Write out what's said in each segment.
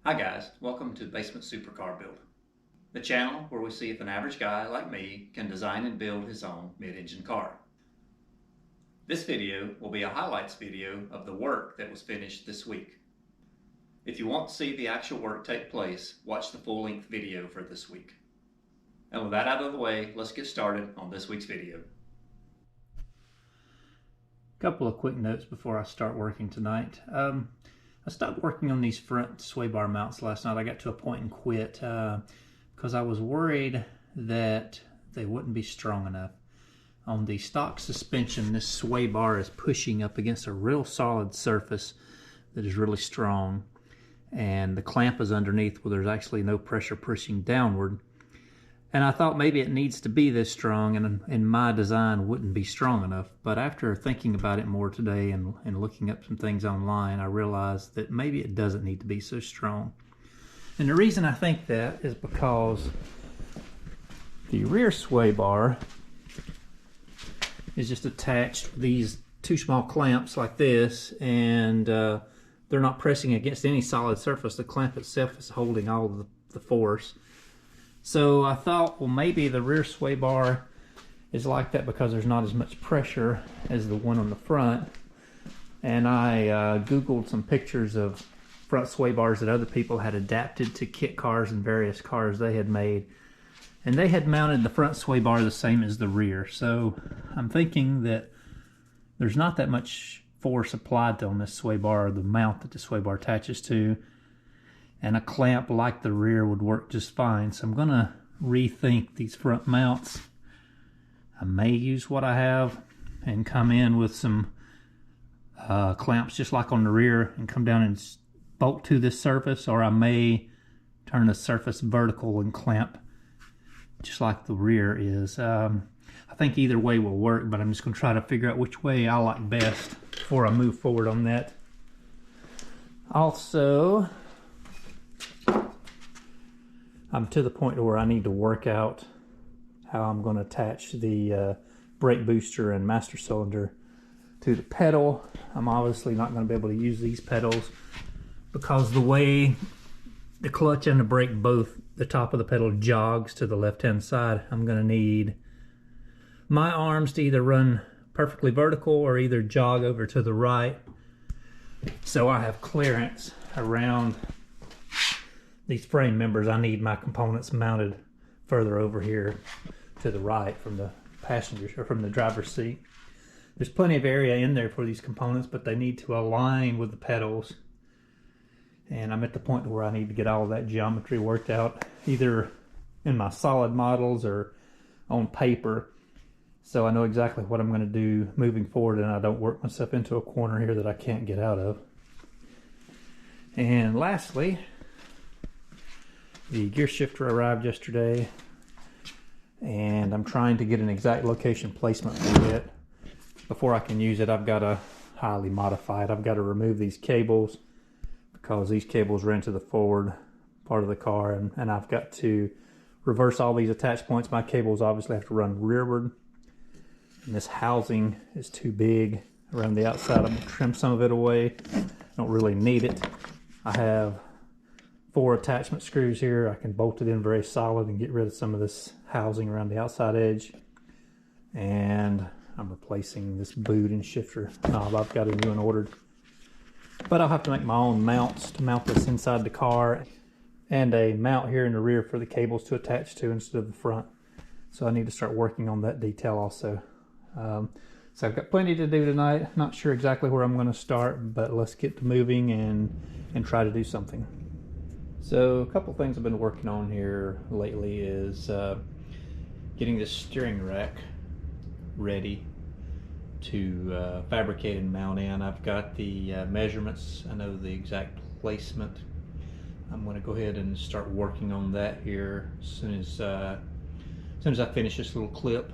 Hi guys, welcome to Basement Supercar Build, the channel where we see if an average guy like me can design and build his own mid-engine car. This video will be a highlights video of the work that was finished this week. If you want to see the actual work take place, watch the full-length video for this week. And with that out of the way, let's get started on this week's video. Couple of quick notes before I start working tonight. I stopped working on these front sway bar mounts last night. I got to a point and quit because I was worried that they wouldn't be strong enough. On the stock suspension, this sway bar is pushing up against a real solid surface that is really strong, and the clamp is underneath where there's actually no pressure pushing downward. And I thought maybe it needs to be this strong, and my design wouldn't be strong enough. But after thinking about it more today and looking up some things online, I realized that maybe it doesn't need to be so strong. And the reason I think that is because the rear sway bar is just attached with these two small clamps like this, and they're not pressing against any solid surface. The clamp itself is holding all of the force. So I thought, well, maybe the rear sway bar is like that because there's not as much pressure as the one on the front. And I Googled some pictures of front sway bars that other people had adapted to kit cars and various cars they had made. And they had mounted the front sway bar the same as the rear. So I'm thinking that there's not that much force applied on this sway bar, the mount that the sway bar attaches to. And a clamp like the rear would work just fine. So I'm going to rethink these front mounts. I may use what I have and come in with some clamps just like on the rear and come down and bolt to this surface, or I may turn the surface vertical and clamp just like the rear is. I think either way will work, but I'm just going to try to figure out which way I like best before I move forward on that. Also, I'm to the point where I need to work out how I'm going to attach the brake booster and master cylinder to the pedal. I'm obviously not going to be able to use these pedals because the way the clutch and the brake, both the top of the pedal jogs to the left-hand side, I'm going to need my arms to either run perfectly vertical or either jog over to the right, so I have clearance around these frame members. I need my components mounted further over here to the right from the passenger or from the driver's seat. There's plenty of area in there for these components, but they need to align with the pedals. And I'm at the point where I need to get all of that geometry worked out, either in my solid models or on paper, so I know exactly what I'm going to do moving forward and I don't work myself into a corner here that I can't get out of. And lastly, the gear shifter arrived yesterday, and I'm trying to get an exact location placement for it. Before I can use it, I've got to highly modify it. I've got to remove these cables because these cables run to the forward part of the car, and I've got to reverse all these attach points. My cables obviously have to run rearward, and this housing is too big around the outside. I'm going to trim some of it away. I don't really need it. I have 4 attachment screws here. I can bolt it in very solid and get rid of some of this housing around the outside edge. And I'm replacing this boot and shifter knob. I've got a new one ordered. But I'll have to make my own mounts to mount this inside the car, and a mount here in the rear for the cables to attach to instead of the front. So I need to start working on that detail also. So I've got plenty to do tonight. Not sure exactly where I'm going to start, but let's get to moving and try to do something. So a couple things I've been working on here lately is getting this steering rack ready to fabricate and mount in. I've got the measurements. I know the exact placement. I'm going to go ahead and start working on that here as soon as I finish this little clip.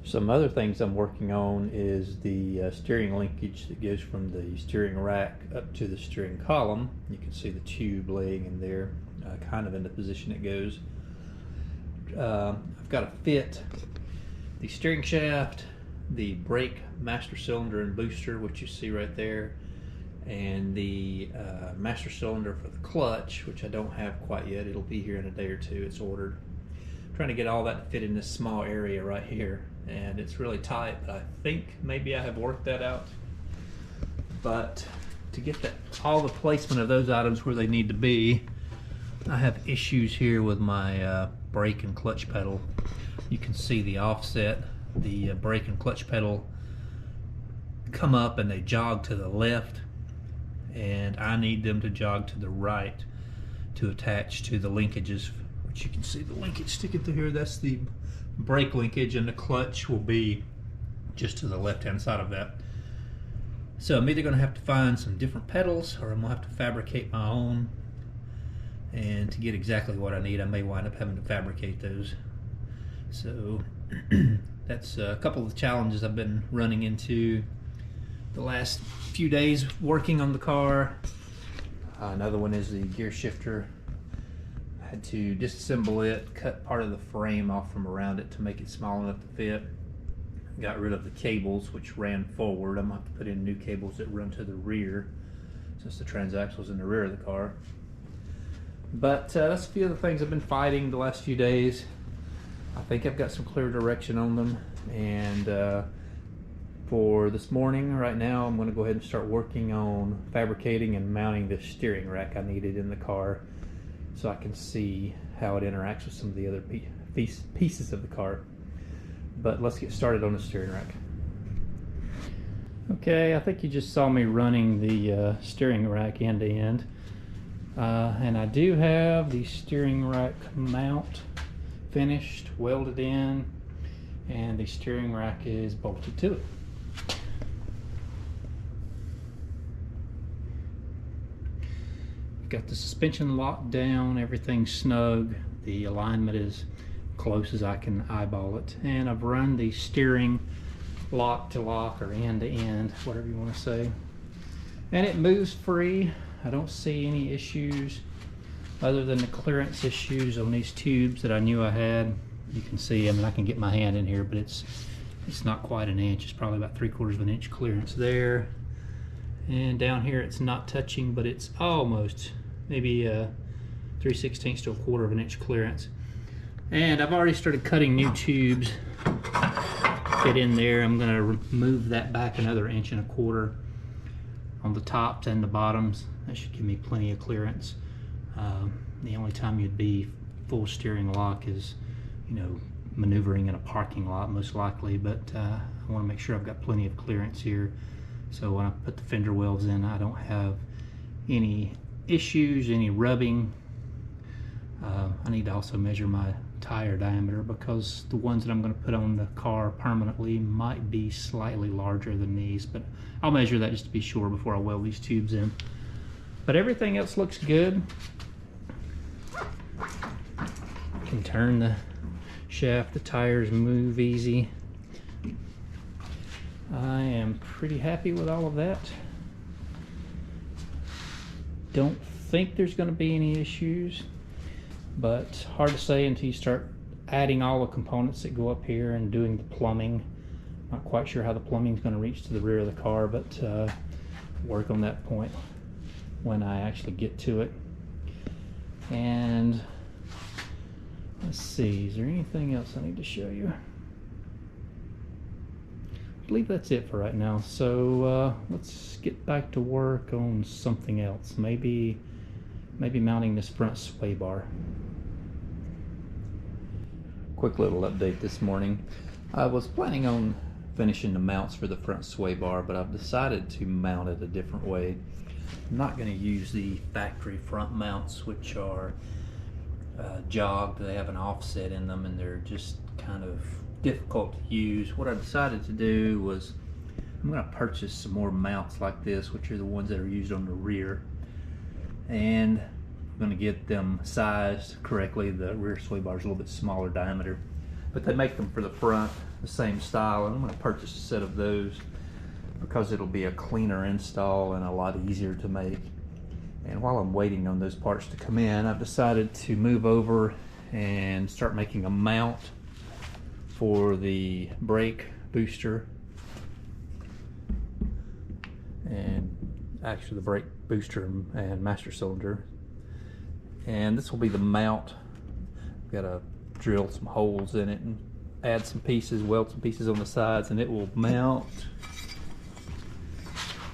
Some other things I'm working on is the steering linkage that goes from the steering rack up to the steering column. You can see the tube laying in there, kind of in the position it goes. I've got to fit the steering shaft, the brake master cylinder and booster, which you see right there, and the master cylinder for the clutch, which I don't have quite yet. It'll be here in a day or two. It's ordered. I'm trying to get all that to fit in this small area right here, and it's really tight, but I think maybe I have worked that out. But to get all the placement of those items where they need to be, I have issues here with my brake and clutch pedal. You can see the offset. The brake and clutch pedal come up and they jog to the left, and I need them to jog to the right to attach to the linkages, which you can see the linkage sticking through here. That's the brake linkage, and the clutch will be just to the left hand side of that. So I'm either going to have to find some different pedals, or I'm going to have to fabricate my own. And to get exactly what I need, I may wind up having to fabricate those. So that's a couple of the challenges I've been running into the last few days working on the car. Another one is the gear shifter. I had to disassemble it, cut part of the frame off from around it to make it small enough to fit. Got rid of the cables which ran forward. I'm going to have to put in new cables that run to the rear, since the transaxle's in the rear of the car. But that's a few of the things I've been fighting the last few days. I think I've got some clear direction on them, and for this morning, right now, I'm going to go ahead and start working on fabricating and mounting the steering rack I needed in the car, so I can see how it interacts with some of the other pieces of the car. But let's get started on the steering rack. Okay, I think you just saw me running the steering rack end to end. And I do have the steering rack mount finished, welded in, and the steering rack is bolted to it. Got the suspension locked down, everything's snug, the alignment is close as I can eyeball it, and I've run the steering lock to lock, or end to end, whatever you want to say, and it moves free. I don't see any issues other than the clearance issues on these tubes that I knew I had. You can see, I mean, I can get my hand in here, but it's not quite an inch. It's probably about 3/4 of an inch clearance there. And down here it's not touching, but it's almost maybe 3/16 to 1/4 of an inch clearance. And I've already started cutting new tubes. Get in there. I'm going to move that back another 1.25 inches on the tops and the bottoms. That should give me plenty of clearance. The only time you'd be full steering lock is, you know, maneuvering in a parking lot most likely, but I want to make sure I've got plenty of clearance here, so when I put the fender wells in, I don't have any issues, any rubbing. I need to also measure my tire diameter, because the ones that I'm going to put on the car permanently might be slightly larger than these, but I'll measure that just to be sure before I weld these tubes in. But everything else looks good. Can turn the shaft, the tires move easy. I am pretty happy with all of that. Don't think there's going to be any issues, but hard to say until you start adding all the components that go up here and doing the plumbing. Not quite sure how the plumbing is going to reach to the rear of the car, but work on that point when I actually get to it. And let's see, is there anything else I need to show you? I believe that's it for right now. So let's get back to work on something else. Maybe mounting this front sway bar. Quick little update this morning. I was planning on finishing the mounts for the front sway bar, but I've decided to mount it a different way. I'm not going to use the factory front mounts, which are jogged. They have an offset in them and they're just kind of difficult to use. What I decided to do was I'm going to purchase some more mounts like this, which are the ones that are used on the rear, and I'm going to get them sized correctly. The rear sway bar is a little bit smaller diameter, but they make them for the front the same style, and I'm going to purchase a set of those because it'll be a cleaner install and a lot easier to make. And while I'm waiting on those parts to come in, I've decided to move over and start making a mount for the brake booster. And actually the brake booster and master cylinder. And this will be the mount. Got to drill some holes in it and add some pieces, weld some pieces on the sides, and it will mount.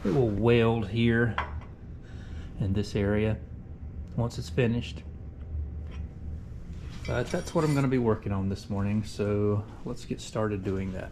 It will weld here in this area once it's finished. But that's what I'm going to be working on this morning, so let's get started doing that.